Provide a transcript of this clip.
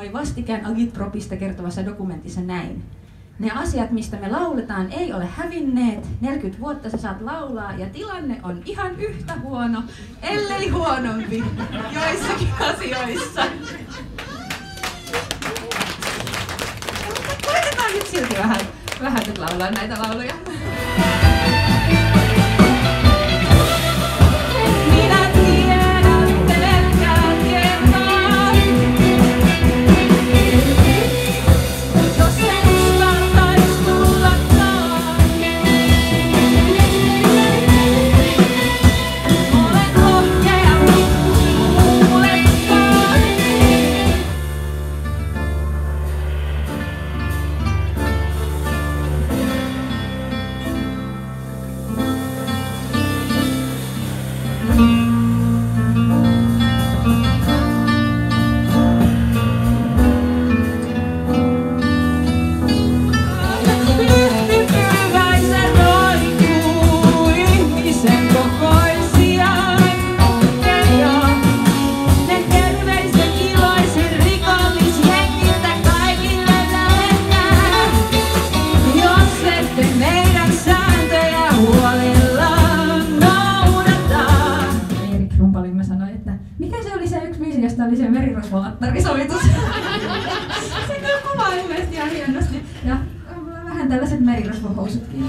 sanoi vastikään Agitpropista kertovassa dokumentissa näin. Ne asiat, mistä me lauletaan, ei ole hävinneet. 40 vuotta sä saat laulaa ja tilanne on ihan yhtä huono, ellei huonompi joissakin asioissa. Koitetaan nyt silti vähän nyt laulaa näitä lauluja. Oli se merirosvoattarisovitus. Se kyllä kuvaa ilmeisesti ihan hienosti. Ja vähän tällaiset merirosvohousutkin.